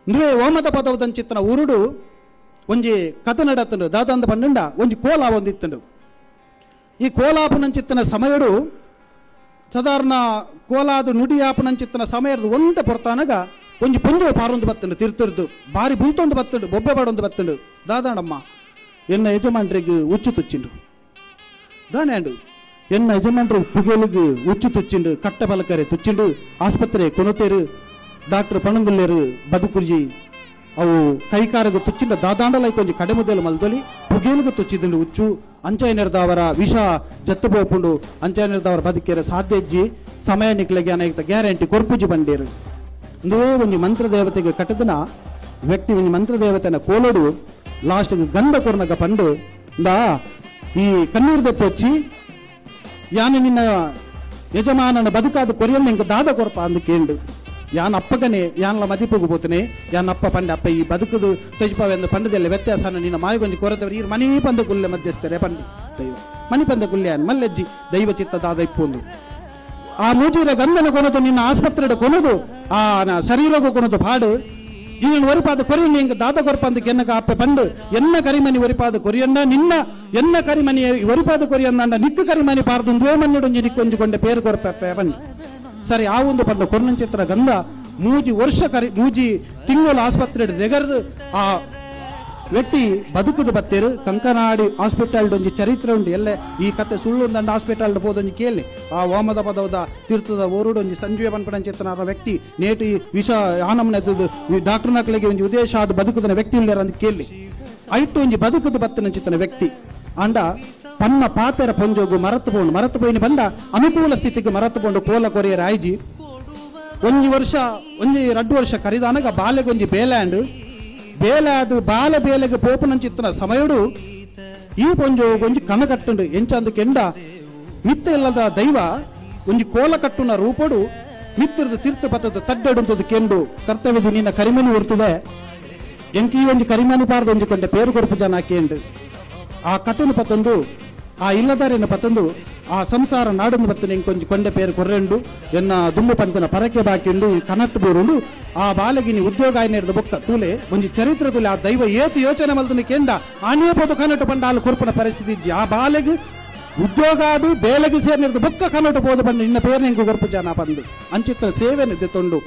నువ్వే ಓಮದ ಪದವದಂಚಿತ್ತನ ಉರುಡು ಒಂಜಿ ಕಥ ನಡತ್ತಂಡು ದಾದಂದ ಪಂಡ ಒಂಜಿ ಕೋಲ ಒಂದಿತ್ತಂಡು. ಈ ಕೋಲಾಪನಂಚಿತ್ತನ ಸಮಯಡು ಸಾಧಾರಣ ಕೋಲಾದು ನುಡಿಯಾಪನಂಚಿತ್ತನ ಸಮಯದ ಒಂದ ಪೊರ್ತಾನಗ ಒಂಜಿ ಪೊಂಜು ಪಾರೊಂದು ಬತ್ತಂಡು ತಿರ್ತಿರ್ದು ಬಾರಿ ಬುಲ್ತೊಂದು ಬತ್ತಂಡು ಬೊಬ್ಬೆ ಬಾಡೊಂದು ಬತ್ತಂಡು ದಾದಾಂಡಮ್ಮ ಎನ್ನ ಯಜಮಾನ್ರಿಗೆ ಉಚ್ಚು ತುಚ್ಚಿಂಡು ದಾನೇಂಡು ಎನ್ನ ಯಜಮಾನ್ರಿಗೆ ಪುಗೇಲಿಗೆ ಉಚ್ಚು ತುಚ್ಚಿಂಡು ಕಟ್ಟ ಪಲಕರೆ ತುಚ್ಚಿಂಡು ಆಸ್ಪತ್ರೆ ಕೊನತೇರು ಡಾಕ್ಟರ್ ಪಣಂಗುಲ್ಲೇರು ಬದುಕುರ್ಜಿ ಅವು ಕೈಕಾರಗ ತುಚ್ಚಿಂಡ ದಾದಾಂಡಲೈ ಕೊಂಚ ಕಡೆಮುದಲು ಮಲ್ದೊಲಿ ಪುಗೇಲಿಗೆ ತುಚ್ಚಿದಿಂಡು ಉಚ್ಚು ಅಂಚಾಯನಿರ್ದವರ ವಿಷ ಜತ್ತಬೋಪುಂಡು ಅಂಚಾಯನಿರ್ದವರ ಬದುಕೇರ ಸಾಧ್ಯಜ್ಜಿ ಸಮಯ ನಿಕ್ಲೆಗೆ ಅನೇಕ ಗ್ಯಾರಂಟಿ ಕೊರ್ಪುಜಿ ಬಂಡೇರು ಇಂದುವೇ ಒಂಜಿ ಮಂತ್ರ ದೇವತೆಗೆ ಕಟ್ಟದನ ವ್ಯಕ್ತಿ ಒಂಜಿ ಮಂತ್ರ ದೇವತೆನ ಕೋಲೋಡು ಲಾಸ್ಟ್ ಗಂಧ ಕೊರ್ನಗ ಪಂಡು ಇಂದ ಈ ಕಣ್ಣೀರು ದೆಪ್ಪೊಚ್ಚಿ ಯಾನು ನಿನ್ನ ಯಜಮಾನನ ಬದುಕಾದ ಕೊರಿಯನ್ನ ಇಂಕ ದಾದ ಕೊರಪ ಅಂದು ಕೇಂಡು ಯಾನ್ ಅಪ್ಪಗನೆ ಯಾನ್ಲ ಮದಿಪುಗು ಬೋತನೆ ಯಾನ್ ಅಪ್ಪ ಪಂಡೆ ಅಪ್ಪ ಈ ಬದುಕುದು ತೆಜ್ಪಾವೆಂದು ಪಂಡದೆಲ್ಲ ವ್ಯತ್ಯಾಸನ ನಿನ್ನ ಮಾಯಗೊಂಜಿ ಕೊರತವರು ಈ ಮನಿ ಪಂದ ಗುಲ್ಲೆ ಮಧ್ಯಸ್ಥರೆ ಪಂಡಿ ದೈವ ಮನಿ ಪಂದ ಗುಲ್ಲೆ ಮಲ್ಲೆಜ್ಜಿ ದೈವ ಚಿತ್ತದಾದ ಇಪ್ಪೊಂದು ಆ ಮೂಜಿರ ಗಂಧನ ಕೊನದು ನಿನ್ನ ಆಸ್ಪತ್ರೆಡ ಕೊನದು ಆ ಶರೀರಗೂ ಕೊನದು ಪಾಡು ಇನ್ನು ಒರಿಪಾದ ಕೊರಿಯನ್ನ ಹಿಂಗ ದಾದ ಕೊರಪಂದ ಕೆನ್ನಗ ಅಪ್ಪ ಪಂಡು ಎನ್ನ ಕರಿಮನಿ ಒರಿಪಾದ ಕೊರಿಯನ್ನ ನಿನ್ನ ಎನ್ನ ಕರಿಮನಿ ಒರಿಪಾದ ಕೊರಿಯನ್ನ ನಿಕ್ಕು ಕರಿಮನಿ ಪಾರ್ದು ದ್ವೇಮನ್ನುಡೊಂಜಿ ನಿಕ್ಕೊಂಜಿಕೊಂಡೆ ಪೇರು ಕೊರಪೆ ಪಂಡು ಸರಿ ಆ ಒಂದು ಪಂಡ ಕೊರ್ನಂಚಿತ್ರ ಗಂಧ ಮೂಜಿ ವರ್ಷ ಮೂಜಿ ತಿಂಗಳು ಆಸ್ಪತ್ರೆ ರೆಗರ್ದು ಆ ವ್ಯಕ್ತಿ ಬದುಕುದು ಬತ್ತೇರು ಕಂಕನಾಡಿ ಹಾಸ್ಪಿಟಲ್ ಒಂಜಿ ಚರಿತ್ರೆ ಉಂಟು ಎಲ್ಲೆ ಈ ಕತೆ ಸುಳ್ಳು ದಂಡ ಹಾಸ್ಪಿಟಲ್ ಹೋದೊಂಜಿ ಕೇಳಿ ಆ ಓಮದ ಪದವದ ತೀರ್ಥದ ಓರುಡು ಒಂಜಿ ಸಂಜೀವ ಪಂಪಣಂಚಿತ್ತನ ವ್ಯಕ್ತಿ ನೇಟಿ ವಿಷ ಆನಮನೆದ್ದು ಡಾಕ್ಟರ್ ನಕ್ಲಿಗೆ ಒಂಜಿ ಉದ್ದೇಶ ಆದ ಬದುಕುದನ ವ್ಯಕ್ತಿ ಉಳ್ಳಾರ ಅಂತ ಕೇಳಿ ಐಟು ಒಂಜಿ ಬದುಕುದು ಬತ್ತನಂಚಿತ್ತನ ವ್ಯಕ್ತಿ ಅಂಡ ಪನ್ನ ಪಾತೆರ ಪೊಂಜೋಗು ಮರತು ಪೋಯಿನ ಬಂದ ಅನುಕೂಲ ಸ್ಥಿತಿಗೆ ಮರತುಕೊಂಡು ಕೋಲ ಕೊರಿಯರ ಆಯ್ಜಿ ಒಂಜಿ ವರ್ಷ ಒಂಜಿ 2 ವರ್ಷ ಕರಿದಾನಗ ಬಾಲೆಗೊಂಜಿ ಬೇಲ್ಯಾಂಡ್ ಬೇಲಾದು ಬಾಲ ಬೇಲೆಗೆ ಪೋಪನಂಚಿತ್ತನ ಸಮಯಡು ಈ ಪೊಂಜು ಒಂಜಿ ಕಣ ಕಟ್ಟುಂಡು ಎಂಚಂದು ಕೆಂಡ ಮಿತ್ತ ಇಲ್ಲದ ದೈವ ಒಂಜಿ ಕೋಲ ಕಟ್ಟುನ ರೂಪಡು ಮಿತ್ತಿರದ ತೀರ್ಥ ಪಥದ ತಡ್ಡಡುಂತದ್ದು ಕೆಂಡು ಕರ್ತವ್ಯದ ನಿನ್ನ ಕರಿಮನಿ ಉರ್ತದೆ ಎಂಕಿ ಒಂಜಿ ಕರಿಮನಿ ಪಾರ್ದು ಒಂಜಿ ಕೊಂಡೆ ಪೇರು ಕೊರಪು ಜನ ಕೇಂಡು ಆ ಕಥೆನು ಪತ್ತೊಂದು ಆ ಇಲ್ಲದಾರಿನ ಪತ್ತೊಂದು ಆ ಸಂಸಾರ ನಾಡನ್ನು ಬತ್ತನೆ ಕೊಂಚ ಕೊಂಡೆ ಪೇರು ಕೊರ್ರೆಂಡು ಎನ್ನ ದುಮ್ಮು ಪಂತನ ಪರಕೆ ಬಾಕಿಂಡು ಕನಟ್ಟು ಬೋರುಂಡು ಆ ಬಾಲಗಿನಿ ಉದ್ಯೋಗ ಆಯ್ನೇರ್ದ ಬೊಕ್ಕ ತೂಲೆ ಒಂಜಿ ಚರಿತ್ರೆ ತುಲೆ ಆ ದೈವ ಏತು ಯೋಚನೆ ಮಲ್ದನ ಕೆಂಡ ಆನೆಯ ಪೋದು ಕನಟು ಪಂಡ ಕೊರ್ಪನ ಪರಿಸ್ಥಿತಿ ಇಜ್ಜಿ ಆ ಬಾಲೆಗೆ ಉದ್ಯೋಗ ಆದು ಬೇಲೆಗೆ ಸೇರ್ನಿರ್ದ ಬೊಕ್ಕ ಕನಟು ಪೋದು ಬಂದು ಇನ್ನ ಪೇರು ಹೆಂಗು ಕೊರ್ಪು ಜನ ಬಂದು ಅಂಚಿತ್ತ ಸೇವೆನೆ ತೊಂಡು